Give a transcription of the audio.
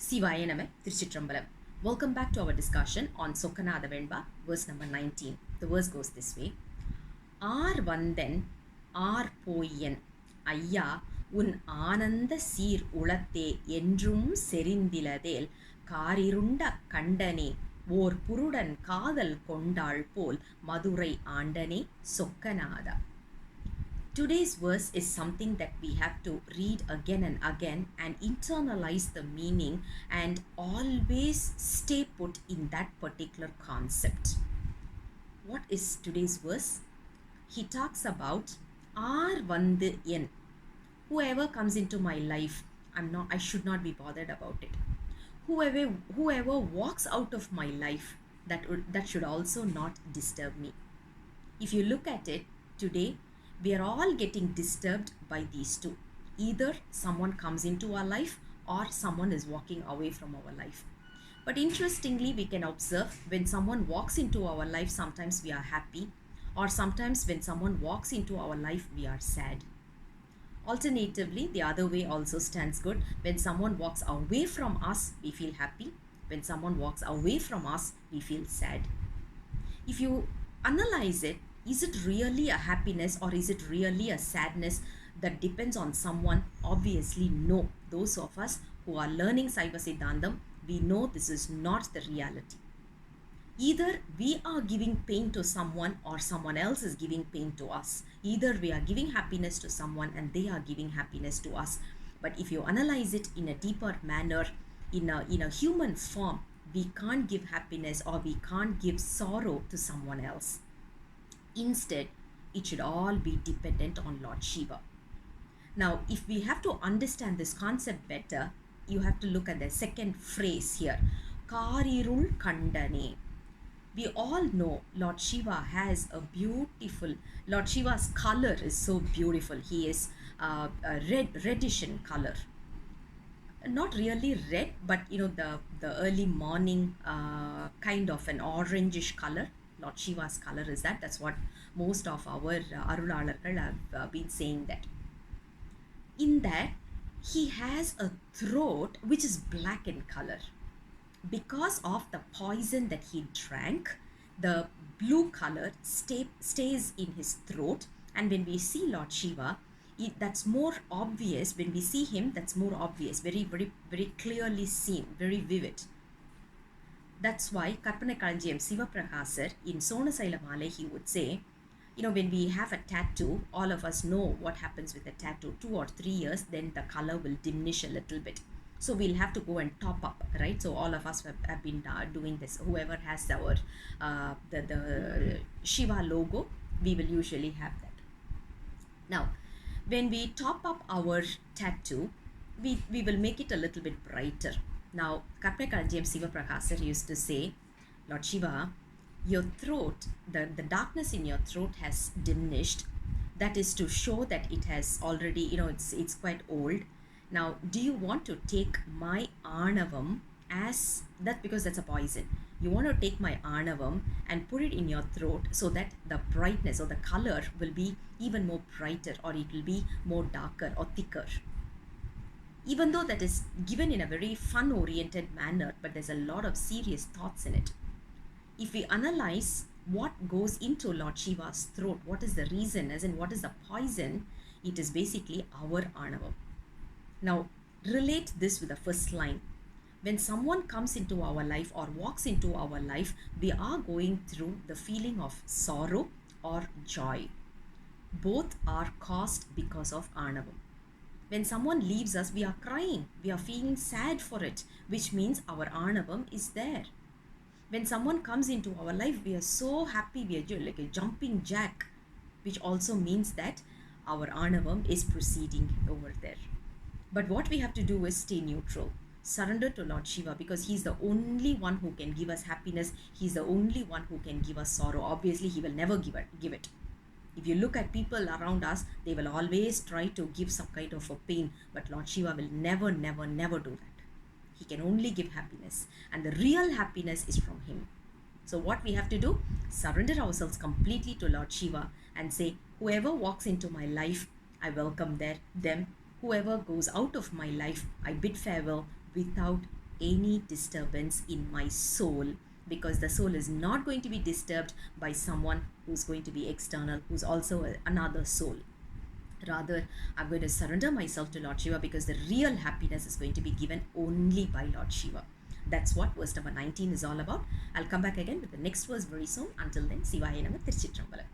Sivaya Nama, Tiruchitrambalam. Welcome back to our discussion on Sokkanatha Venba, verse number 19. The verse goes this way. ஆர் வந்தன் ஆர் போயன் ஐயா உன் ஆனந்த சீர் உளத்தே என்றும் செறிந்திலதேல் காரிருண்ட கண்டனே ஓர் புருடன் காதல் கொண்டாள் போல் Madurai ஆண்டனே சொக்கநாதா. Today's verse is something that we have to read again and internalize the meaning and always stay put in that particular concept. What is today's verse? He talks about Ar Vandu En. Whoever comes into my life, I should not be bothered about it. Whoever walks out of my life, that should also not disturb me. If you look at it today, we are all getting disturbed by these two. Either someone comes into our life or someone is walking away from our life. But interestingly, we can observe when someone walks into our life, sometimes we are happy, or sometimes when someone walks into our life, we are sad. Alternatively, the other way also stands good. When someone walks away from us, we feel happy. When someone walks away from us, we feel sad. If you analyze it, is it really a happiness or is it really a sadness? That depends on someone. Obviously, no. Those of us who are learning Saiva Siddhantam, we know this is not the reality. Either we are giving pain to someone or someone else is giving pain to us. Either we are giving happiness to someone and they are giving happiness to us. But if you analyze it in a deeper manner, in a human form, we can't give happiness or we can't give sorrow to someone else. Instead, it should all be dependent on Lord Shiva. Now, if we have to understand this concept better, you have to look at the second phrase here. Karirul Kandane. We all know Lord Shiva has a beautiful, Lord Shiva's color is so beautiful. He is a reddish in color. Not really red, but the early morning kind of an orangish color. Lord Shiva's color is that. That's what most of our Arulalarkal have been saying that. In that, he has a throat which is black in color. Because of the poison that he drank, the blue color stays in his throat. And when we see Lord Shiva, that's more obvious. When we see him, that's more obvious, very, very, very clearly seen, very vivid. That's why Karpana Kalanjiyam Sivaprakaser in Sonasaila Malai, he would say, when we have a tattoo, all of us know what happens with a tattoo. 2 or 3 years, then the color will diminish a little bit. So we'll have to go and top up, right? So all of us have been doing this. Whoever has our the Shiva logo, we will usually have that. Now, when we top up our tattoo, we will make it a little bit brighter. Now, Karpana Kalanjiyam Sivaprakaser used to say, Lord Shiva, your throat, the darkness in your throat has diminished. That is to show that it has already, it's quite old. Now, do you want to take my Arnavam as that, because that's a poison? You want to take my Arnavam and put it in your throat so that the brightness or the color will be even more brighter, or it will be more darker or thicker. Even though that is given in a very fun-oriented manner, but there's a lot of serious thoughts in it. If we analyze what goes into Lord Shiva's throat, what is the reason, as in what is the poison, it is basically our Arnavam. Now, relate this with the first line. When someone comes into our life or walks into our life, we are going through the feeling of sorrow or joy. Both are caused because of Arnavam. When someone leaves us, we are crying. We are feeling sad for it, which means our Arnavam is there. When someone comes into our life, we are so happy, we are like a jumping jack, which also means that our Arnavam is proceeding over there. But what we have to do is stay neutral. Surrender to Lord Shiva, because he's the only one who can give us happiness. He's the only one who can give us sorrow. Obviously, he will never give it. If you look at people around us, they will always try to give some kind of a pain. But Lord Shiva will never, never, never do that. He can only give happiness. And the real happiness is from him. So what we have to do? Surrender ourselves completely to Lord Shiva and say, whoever walks into my life, I welcome them. Whoever goes out of my life, I bid farewell without any disturbance in my soul, because the soul is not going to be disturbed by someone who's going to be external, who's also another soul. Rather, I'm going to surrender myself to Lord Shiva, because the real happiness is going to be given only by Lord Shiva. That's what verse number 19 is all about. I'll come back again with the next verse very soon. Until then, Sivaya Nama, Tiruchitrambalam.